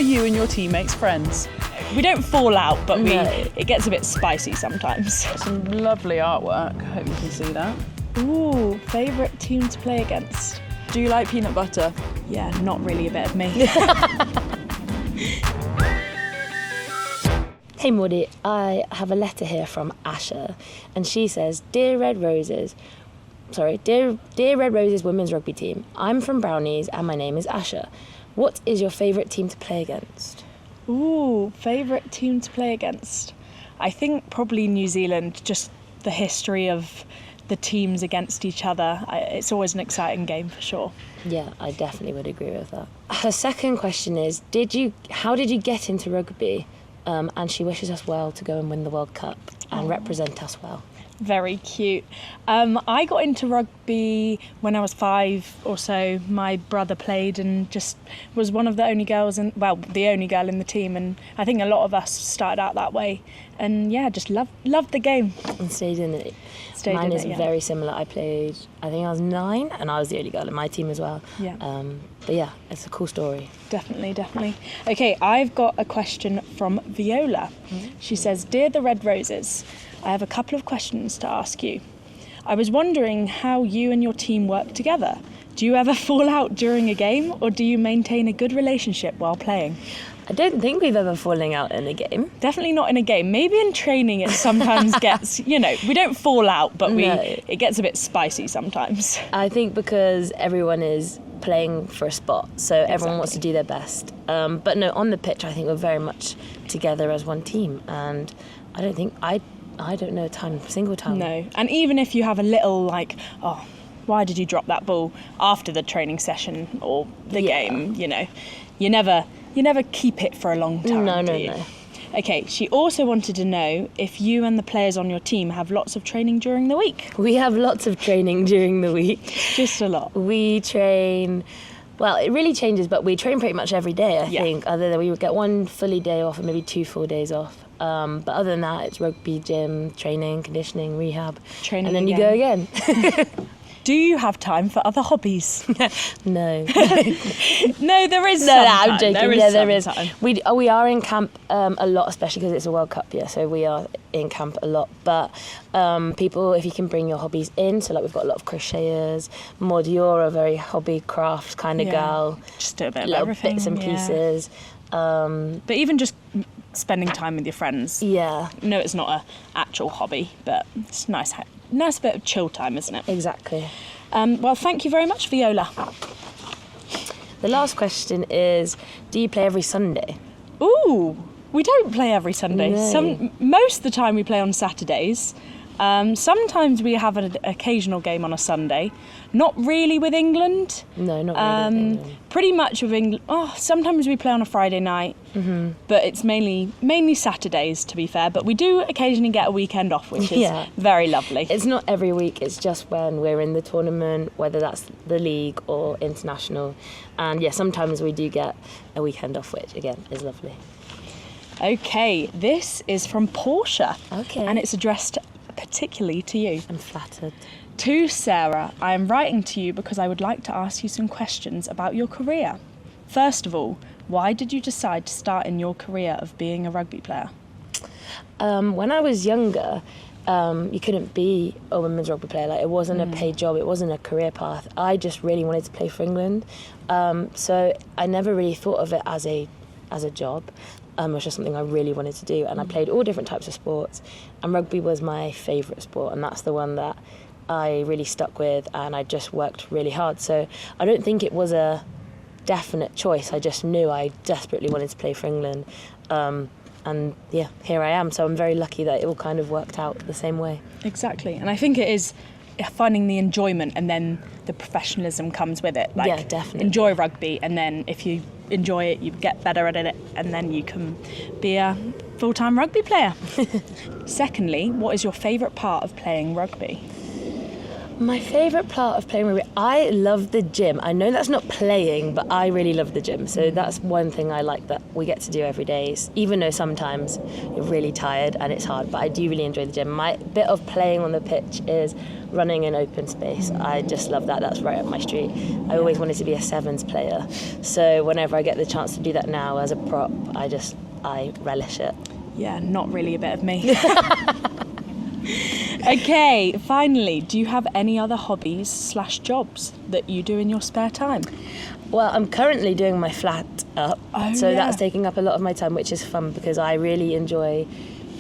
Are you and your teammates friends? We don't fall out, but it gets a bit spicy sometimes. Some lovely artwork. I hope you can see that. Ooh, favourite team to play against? Do you like peanut butter? Yeah, not really a bit of me. Hey Maudie, I have a letter here from Asha, and she says, Dear Red Roses women's rugby team, I'm from Brownies and my name is Asha. What is your favourite team to play against? Ooh, favourite team to play against? I think probably New Zealand, just the history of the teams against each other. It's always an exciting game for sure. Yeah, I definitely would agree with that. Her second question is, how did you get into rugby? And she wishes us well to go and win the World Cup and represent us well. Very cute. I got into rugby when I was 5 or so. My brother played and just was one of the only girls, the only girl in the team. And I think a lot of us started out that way. And yeah, just loved the game. And stayed in it. Mine is very similar. I think I was 9 and I was the only girl in my team as well. Yeah. But yeah, it's a cool story. Definitely. Okay, I've got a question from Viola. She says, Dear the Red Roses, I have a couple of questions to ask you. I was wondering how you and your team work together. Do you ever fall out during a game, or do you maintain a good relationship while playing? I don't think we've ever fallen out in a game. Definitely not in a game. Maybe in training it sometimes gets, we don't fall out, but it gets a bit spicy sometimes. I think because everyone is playing for a spot, so everyone wants to do their best. But no, on the pitch, I think we're very much together as one team, and I don't know a single time. No, and even if you have a little why did you drop that ball after the training session or the game, you never keep it for a long time, do you? No. Okay, she also wanted to know if you and the players on your team have lots of training during the week. We have lots of training during the week. Just a lot. We train, well, it really changes, but we train pretty much every day, I think. Other than we would get one fully day off and maybe 2 full days off. But other than that, it's rugby, gym, training, conditioning, rehab. Training and then again. You go again. Do you have time for other hobbies? No. No, there is No, I'm joking. There is time. We are in camp a lot, especially because it's a World Cup year, so we are in camp a lot. But people, if you can bring your hobbies in, so like we've got a lot of crocheters. Maud, you're a very hobby craft kind of girl. Just do a bit of little everything. Bits and pieces. But even just spending time with your friends. Yeah. No, it's not an actual hobby, but it's nice bit of chill time, isn't it? Exactly. Well, thank you very much, Viola. The last question is, do you play every Sunday? Ooh, we don't play every Sunday. No. Most of the time we play on Saturdays. Sometimes we have an occasional game on a Sunday. Not really with England. No, not really with England. Pretty much with England. Sometimes we play on a Friday night, but it's mainly Saturdays, to be fair. But we do occasionally get a weekend off, which is very lovely. It's not every week. It's just when we're in the tournament, whether that's the league or international. And yeah, sometimes we do get a weekend off, which again is lovely. Okay, this is from Portia. Okay. And it's addressed particularly to you. I'm flattered. To Sarah, I am writing to you because I would like to ask you some questions about your career. First of all, why did you decide to start in your career of being a rugby player? When I was younger, you couldn't be a women's rugby player. Like, it wasn't a paid job, it wasn't a career path. I just really wanted to play for England. So I never really thought of it as a job. It was just something I really wanted to do, and I played all different types of sports, and rugby was my favourite sport, and that's the one that I really stuck with, and I just worked really hard. So I don't think it was a definite choice. I just knew I desperately wanted to play for England, and yeah, here I am. So I'm very lucky that it all kind of worked out the same way. Exactly, and I think it is finding the enjoyment, and then the professionalism comes with it. Yeah, definitely. Enjoy rugby, and then if you enjoy it, you get better at it, and then you can be a full-time rugby player. Secondly, what is your favourite part of playing rugby? My favourite part of playing rugby, I love the gym. I know that's not playing, but I really love the gym. So that's one thing I like that we get to do every day, even though sometimes you're really tired and it's hard, but I do really enjoy the gym. My bit of playing on the pitch is running in open space. I just love that. That's right up my street. I always wanted to be a sevens player. So whenever I get the chance to do that now as a prop, I relish it. Yeah, not really a bit of me. Okay, finally, do you have any other hobbies/jobs that you do in your spare time? Well, I'm currently doing my flat up, so that's taking up a lot of my time, which is fun because I really enjoy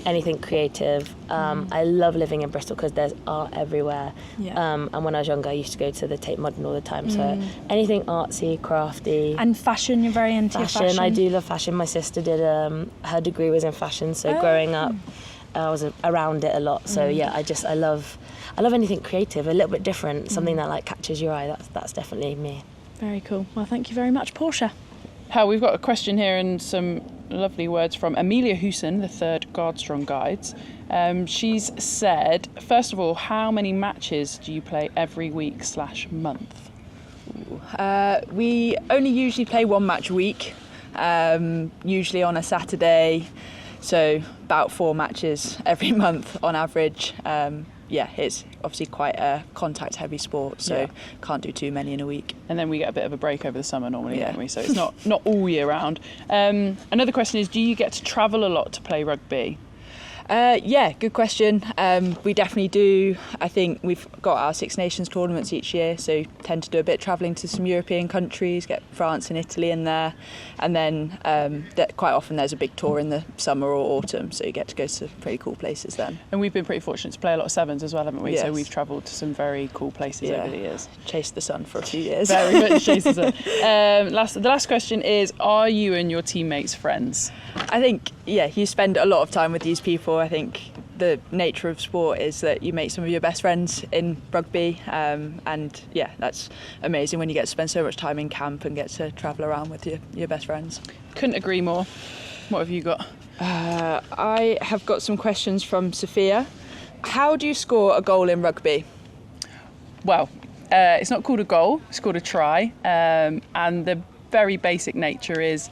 anything creative. I love living in Bristol because there's art everywhere. And when I was younger, I used to go to the Tate Modern all the time. So anything artsy, crafty. And fashion, you're very into fashion. I do love fashion. My sister did, her degree was in fashion, so growing up, I was around it a lot. So yeah, I love anything creative, a little bit different, something that like catches your eye. That's definitely me. Very cool. Well, thank you very much, Portia. Hal, we've got a question here and some lovely words from Amelia Hooson, the third Guardstrong Guides. She's said, first of all, how many matches do you play every week/month? We only usually play one match a week, usually on a Saturday, so about 4 matches every month on average. It's obviously quite a contact-heavy sport, so can't do too many in a week. And then we get a bit of a break over the summer normally, don't we? So it's not all year round. Another question is, do you get to travel a lot to play rugby? Good question. We definitely do. I think we've got our Six Nations tournaments each year, so tend to do a bit of travelling to some European countries, get France and Italy in there, and then quite often there's a big tour in the summer or autumn, so you get to go to pretty cool places then. And we've been pretty fortunate to play a lot of sevens as well, haven't we? Yes. So we've travelled to some very cool places over the years. Chased the sun for a few years. Very much chased the sun. The last question is, are you and your teammates friends? I think, you spend a lot of time with these people. I think the nature of sport is that you make some of your best friends in rugby, and that's amazing when you get to spend so much time in camp and get to travel around with your best friends. Couldn't agree more. What have you got? I have got some questions from Sophia. How do you score a goal in rugby? Well, it's not called a goal, it's called a try, and the very basic nature is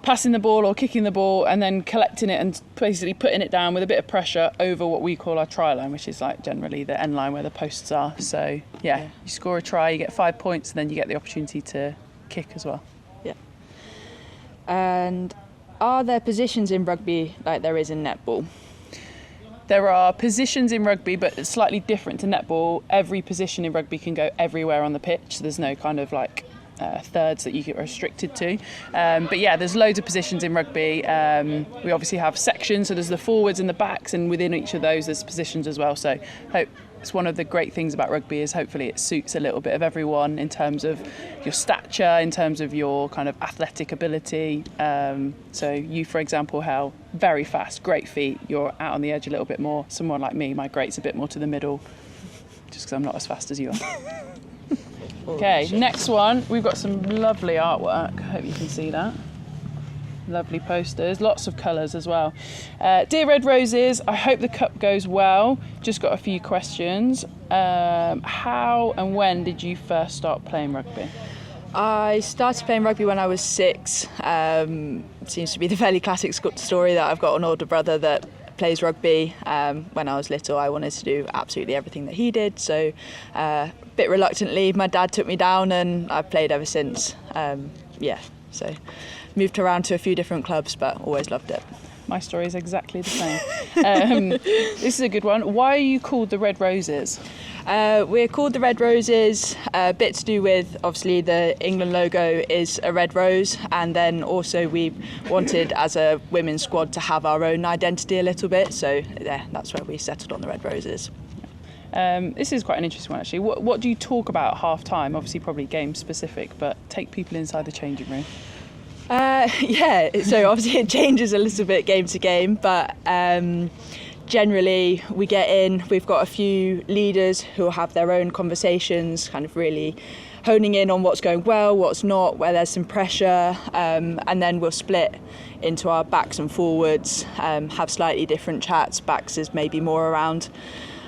passing the ball or kicking the ball and then collecting it and basically putting it down with a bit of pressure over what we call our try line, which is like generally the end line where the posts are. So you score a try, you get 5 points, and then you get the opportunity to kick as well. Yeah. And are there positions in rugby like there is in netball? There are positions in rugby, but it's slightly different to netball. Every position in rugby can go everywhere on the pitch. So there's no kind of like thirds that you get restricted to, but there's loads of positions in rugby. We obviously have sections, so there's the forwards and the backs, and within each of those there's positions as well. So it's one of the great things about rugby is hopefully it suits a little bit of everyone in terms of your stature, in terms of your kind of athletic ability. So you, for example, Hal, very fast, great feet, you're out on the edge a little bit more. Someone like me, my great's a bit more to the middle, just because I'm not as fast as you are. Okay, next one. We've got some lovely artwork. I hope you can see that. Lovely posters, lots of colours as well. Dear Red Roses, I hope the cup goes well. Just got a few questions. How and when did you first start playing rugby? I started playing rugby when I was 6. Seems to be the fairly classic story that I've got an older brother that plays rugby. When I was little, I wanted to do absolutely everything that he did, so a bit reluctantly my dad took me down and I've played ever since. So moved around to a few different clubs, but always loved it. My story is exactly the same. This is a good one. Why are you called the Red Roses? We're called the Red Roses, a bit to do with, obviously, the England logo is a red rose, and then also we wanted, as a women's squad, to have our own identity a little bit, so that's where we settled on the Red Roses. This is quite an interesting one, actually. What do you talk about at half-time? Obviously, probably game-specific, but take people inside the changing room. So obviously it changes a little bit game to game, but generally we get in, we've got a few leaders who will have their own conversations, kind of really honing in on what's going well, what's not, where there's some pressure, and then we'll split into our backs and forwards, have slightly different chats. Backs is maybe more around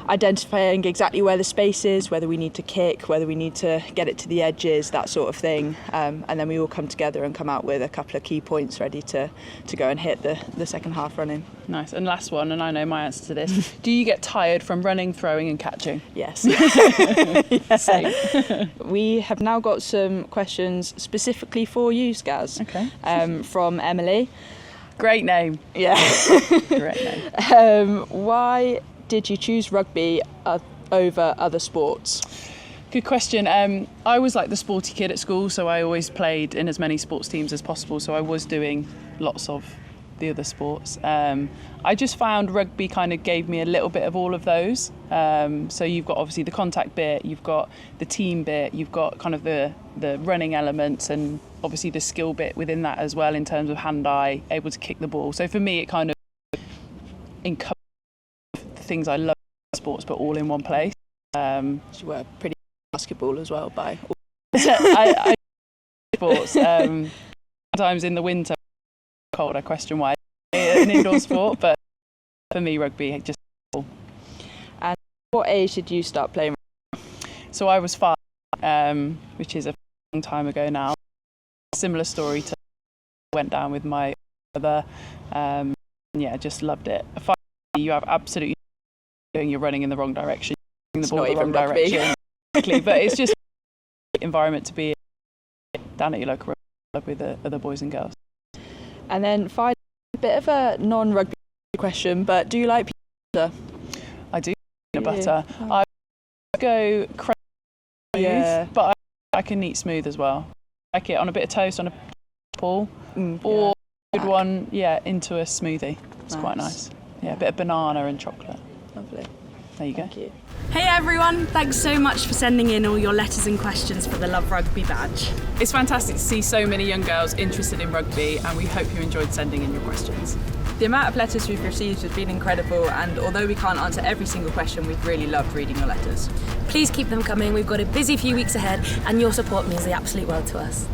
identifying exactly where the space is, whether we need to kick, whether we need to get it to the edges, that sort of thing. And then we all come together and come out with a couple of key points ready to go and hit the second half running. Nice. And last one, and I know my answer to this. Do you get tired from running, throwing and catching? Yes. Same. We have now got some questions specifically for you, Skaz. Okay. From Emily. Great name. Yeah. Great name. Why did you choose rugby over other sports? Good question. I was like the sporty kid at school, so I always played in as many sports teams as possible. So I was doing lots of the other sports. I just found rugby kind of gave me a little bit of all of those. So you've got obviously the contact bit, you've got the team bit, you've got kind of the running elements, and obviously the skill bit within that as well in terms of hand-eye, able to kick the ball. So for me, it kind of encompassed the things I love in sports, but all in one place. You were pretty basketball as well by all. I sports. Sometimes in the winter, cold, I question why an indoor sport, but for me, rugby just. And what age did you start playing? So I was 5, which is a long time ago now. Similar story to went down with my brother. Yeah, just loved it. 5, you have absolutely you're running in the wrong direction, the ball in the wrong direction. Exactly, but it's just an environment to be down at your local club with the other boys and girls. And then finally, a bit of a non-rugby question, but do you like peanut butter? I do peanut butter. I go crazy, but I can eat smooth as well. I like it on a bit of toast, on a apple, or a good one, into a smoothie. It's quite nice. Yeah, a bit of banana and chocolate. Lovely. There you go. Thank you. Hey everyone, thanks so much for sending in all your letters and questions for the Love Rugby badge. It's fantastic to see so many young girls interested in rugby, and we hope you enjoyed sending in your questions. The amount of letters we've received has been incredible, and although we can't answer every single question, we've really loved reading your letters. Please keep them coming. We've got a busy few weeks ahead, and your support means the absolute world to us.